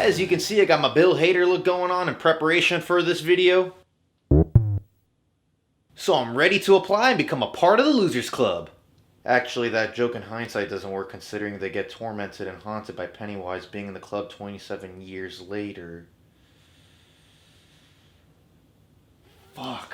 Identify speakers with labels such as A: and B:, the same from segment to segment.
A: As you can see, I got my Bill Hader look going on in preparation for this video. So I'm ready to apply and become a part of the Losers Club. Actually, that joke in hindsight doesn't work considering they get tormented and haunted by Pennywise being in the club 27 years later. Fuck.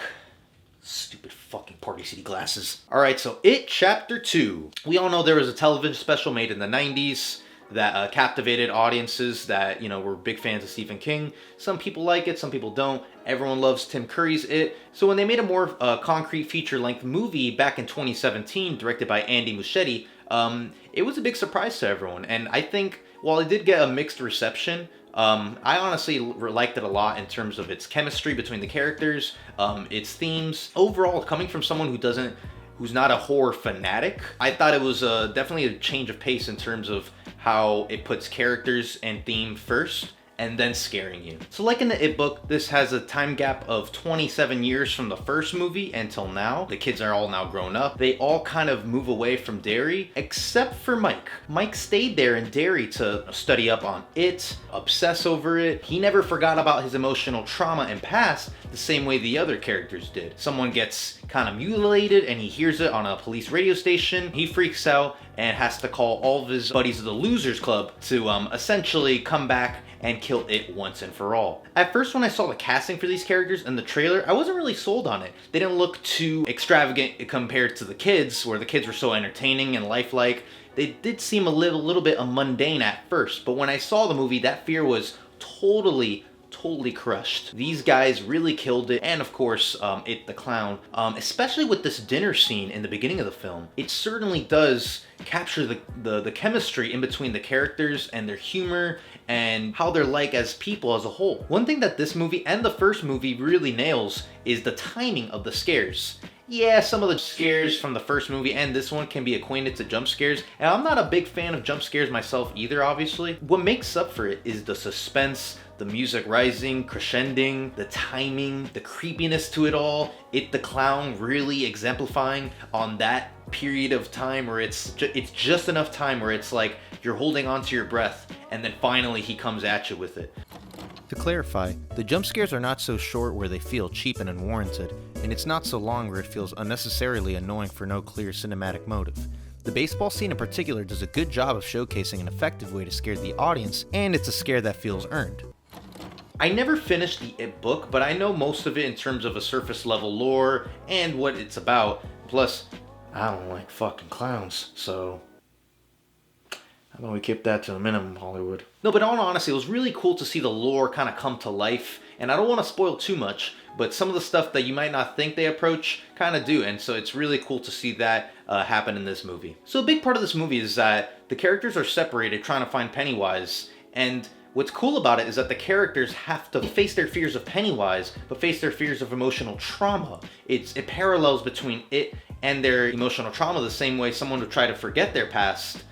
A: Stupid fucking Party City glasses. Alright, so It Chapter 2. We all know there was a television special made in the 90s that captivated audiences that, were big fans of Stephen King. Some people like it, some people don't. Everyone loves Tim Curry's It. So when they made a more concrete feature-length movie back in 2017, directed by Andy Muschietti, it was a big surprise to everyone. And I think, while it did get a mixed reception, I honestly liked it a lot in terms of its chemistry between the characters, its themes. Overall, coming from someone who's not a horror fanatic, I thought it was definitely a change of pace in terms of how it puts characters and theme first and then scaring you. So like in the It book, this has a time gap of 27 years from the first movie until now. The kids are all now grown up. They all kind of move away from Derry, except for Mike. Mike stayed there in Derry to study up on it, obsess over it. He never forgot about his emotional trauma and past the same way the other characters did. Someone gets kind of mutilated and he hears it on a police radio station. He freaks out and has to call all of his buddies of the Losers Club to essentially come back and kill it once and for all. At first, when I saw the casting for these characters in the trailer, I wasn't really sold on it. They didn't look too extravagant compared to the kids, where the kids were so entertaining and lifelike. They did seem a little bit mundane at first, but when I saw the movie, that fear was totally crushed. These guys really killed it, and of course, It the Clown, especially with this dinner scene in the beginning of the film. It certainly does capture the chemistry in between the characters and their humor and how they're like as people as a whole. One thing that this movie and the first movie really nails is the timing of the scares. Yeah, some of the scares from the first movie and this one can be acquainted to jump scares, and I'm not a big fan of jump scares myself either, obviously. What makes up for it is the suspense, the music rising, crescending, the timing, the creepiness to it all. It the Clown really exemplifying on that period of time where it's just enough time where it's like you're holding on to your breath, and then finally he comes at you with it.
B: To clarify, the jump scares are not so short where they feel cheap and unwarranted, and it's not so long where it feels unnecessarily annoying for no clear cinematic motive. The baseball scene in particular does a good job of showcasing an effective way to scare the audience, and it's a scare that feels earned.
A: I never finished the It book, but I know most of it in terms of a surface level lore and what it's about. Plus, I don't like fucking clowns, so I'm gonna keep that to a minimum, Hollywood. No, but in all honesty, it was really cool to see the lore kind of come to life, and I don't want to spoil too much, but some of the stuff that you might not think they approach kind of do, and so it's really cool to see that happen in this movie. So a big part of this movie is that the characters are separated trying to find Pennywise, and what's cool about it is that the characters have to face their fears of Pennywise, but face their fears of emotional trauma. It parallels between it and their emotional trauma the same way someone would try to forget their past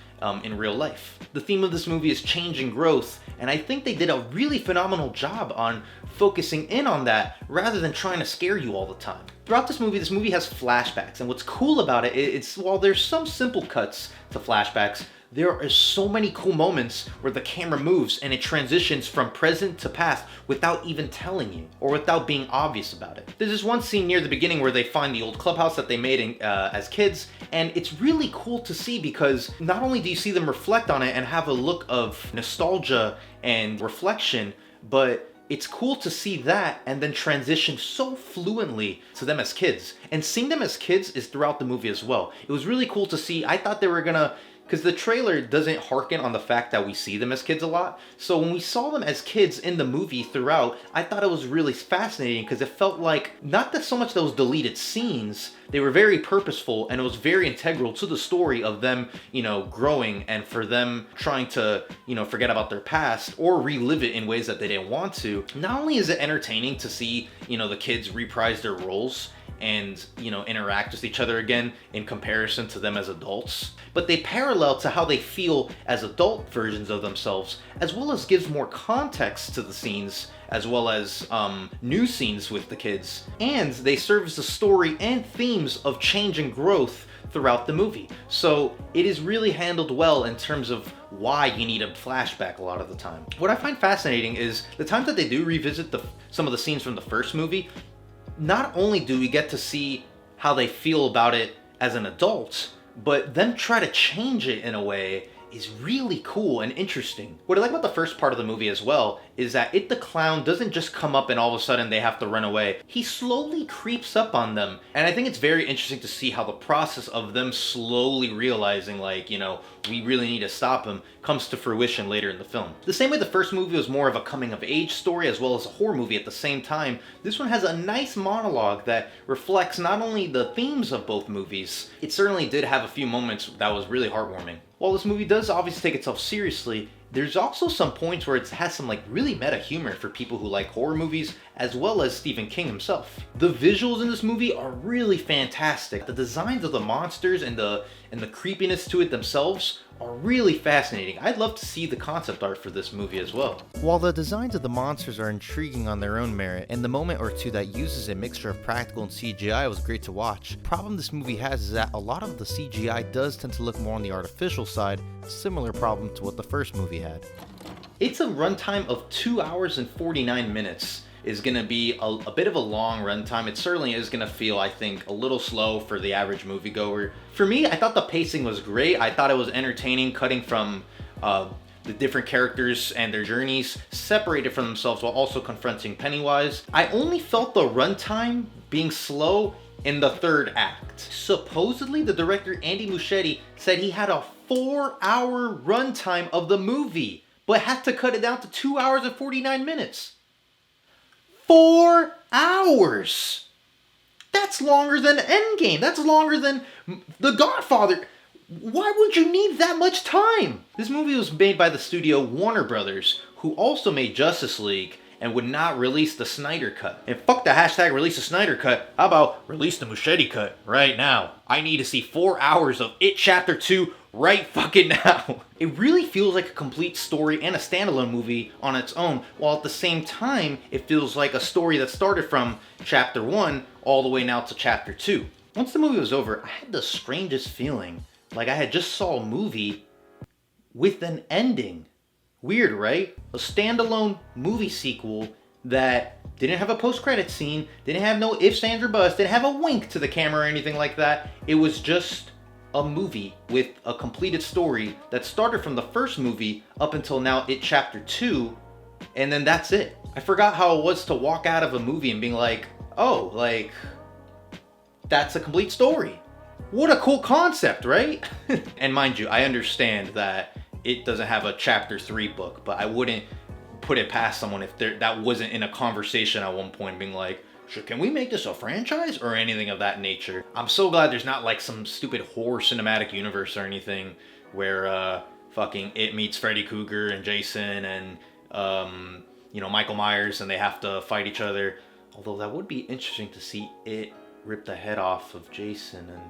A: in real life. The theme of this movie is change and growth, and I think they did a really phenomenal job on focusing in on that rather than trying to scare you all the time. Throughout this movie has flashbacks, and what's cool about it, it's while there's some simple cuts to flashbacks, there are so many cool moments where the camera moves and it transitions from present to past without even telling you or without being obvious about it. There's this one scene near the beginning where they find the old clubhouse that they made as kids, and it's really cool to see because not only do you see them reflect on it and have a look of nostalgia and reflection, but it's cool to see that and then transition so fluently to them as kids. And seeing them as kids is throughout the movie as well. It was really cool to see. I thought they were gonna, because the trailer doesn't harken on the fact that we see them as kids a lot. So when we saw them as kids in the movie throughout, I thought it was really fascinating because it felt like, not that so much those deleted scenes, they were very purposeful and it was very integral to the story of them, growing and for them trying to, forget about their past or relive it in ways that they didn't want to. Not only is it entertaining to see, the kids reprise their roles, and, interact with each other again in comparison to them as adults. But they parallel to how they feel as adult versions of themselves, as well as gives more context to the scenes, as well as new scenes with the kids. And they serve as the story and themes of change and growth throughout the movie. So it is really handled well in terms of why you need a flashback a lot of the time. What I find fascinating is the times that they do revisit some of the scenes from the first movie, not only do we get to see how they feel about it as an adult, but them try to change it in a way is really cool and interesting. What I like about the first part of the movie as well is that It the Clown doesn't just come up and all of a sudden they have to run away. He slowly creeps up on them. And I think it's very interesting to see how the process of them slowly realizing, like, we really need to stop him, comes to fruition later in the film. The same way the first movie was more of a coming of age story as well as a horror movie at the same time, this one has a nice monologue that reflects not only the themes of both movies, it certainly did have a few moments that was really heartwarming. While this movie does obviously take itself seriously, there's also some points where it has some really meta humor for people who like horror movies, as well as Stephen King himself. The visuals in this movie are really fantastic. The designs of the monsters and the creepiness to it themselves are really fascinating. I'd love to see the concept art for this movie as well.
B: While the designs of the monsters are intriguing on their own merit, and the moment or two that uses a mixture of practical and CGI was great to watch, the problem this movie has is that a lot of the CGI does tend to look more on the artificial side, similar problem to what the first movie had.
A: It's a runtime of 2 hours and 49 minutes. Is going to be a bit of a long runtime. It certainly is going to feel, I think, a little slow for the average moviegoer. For me, I thought the pacing was great. I thought it was entertaining, cutting from the different characters and their journeys, separated from themselves while also confronting Pennywise. I only felt the runtime being slow in the third act. Supposedly, the director Andy Muschietti said he had a 4-hour runtime of the movie, but had to cut it down to 2 hours and 49 minutes. 4 hours! That's longer than Endgame. That's longer than The Godfather. Why would you need that much time? This movie was made by the studio Warner Brothers, who also made Justice League and would not release the Snyder Cut. And fuck the hashtag release the Snyder Cut. How about release the Muschietti Cut right now? I need to see 4 hours of It Chapter 2 right fucking now. It really feels like a complete story and a standalone movie on its own, while at the same time, it feels like a story that started from Chapter 1 all the way now to Chapter 2. Once the movie was over, I had the strangest feeling, like I had just saw a movie with an ending. Weird, right? A standalone movie sequel that didn't have a post-credit scene, didn't have no ifs, ands, or buts, didn't have a wink to the camera or anything like that. It was just a movie with a completed story that started from the first movie up until now It Chapter 2, and then that's it. I forgot how it was to walk out of a movie and being like, oh, like, that's a complete story. What a cool concept, right? And mind you, I understand that it doesn't have a Chapter 3 book, but I wouldn't put it past someone if that wasn't in a conversation at one point being like, can we make this a franchise or anything of that nature? I'm so glad there's not like some stupid horror cinematic universe or anything where fucking It meets Freddy Krueger and Jason and Michael Myers and they have to fight each other. Although that would be interesting to see It rip the head off of Jason, and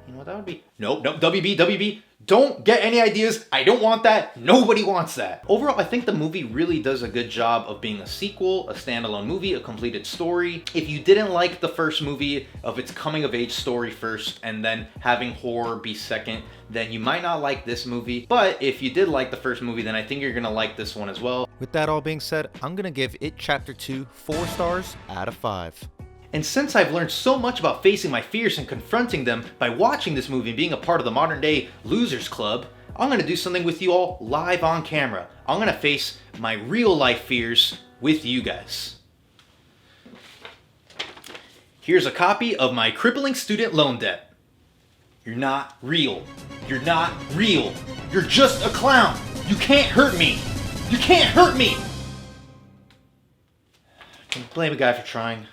A: you know what that would be? Nope, WB, don't get any ideas. I don't want that. Nobody wants that. Overall, I think the movie really does a good job of being a sequel, a standalone movie, a completed story. If you didn't like the first movie of its coming of age story first and then having horror be second, then you might not like this movie. But if you did like the first movie, then I think you're gonna like this one as well.
B: With that all being said, I'm gonna give It Chapter 2 4 stars out of 5.
A: And since I've learned so much about facing my fears and confronting them by watching this movie and being a part of the modern day Losers Club, I'm going to do something with you all live on camera. I'm going to face my real life fears with you guys. Here's a copy of my crippling student loan debt. You're not real. You're not real. You're just a clown. You can't hurt me. You can't hurt me. Can you blame a guy for trying?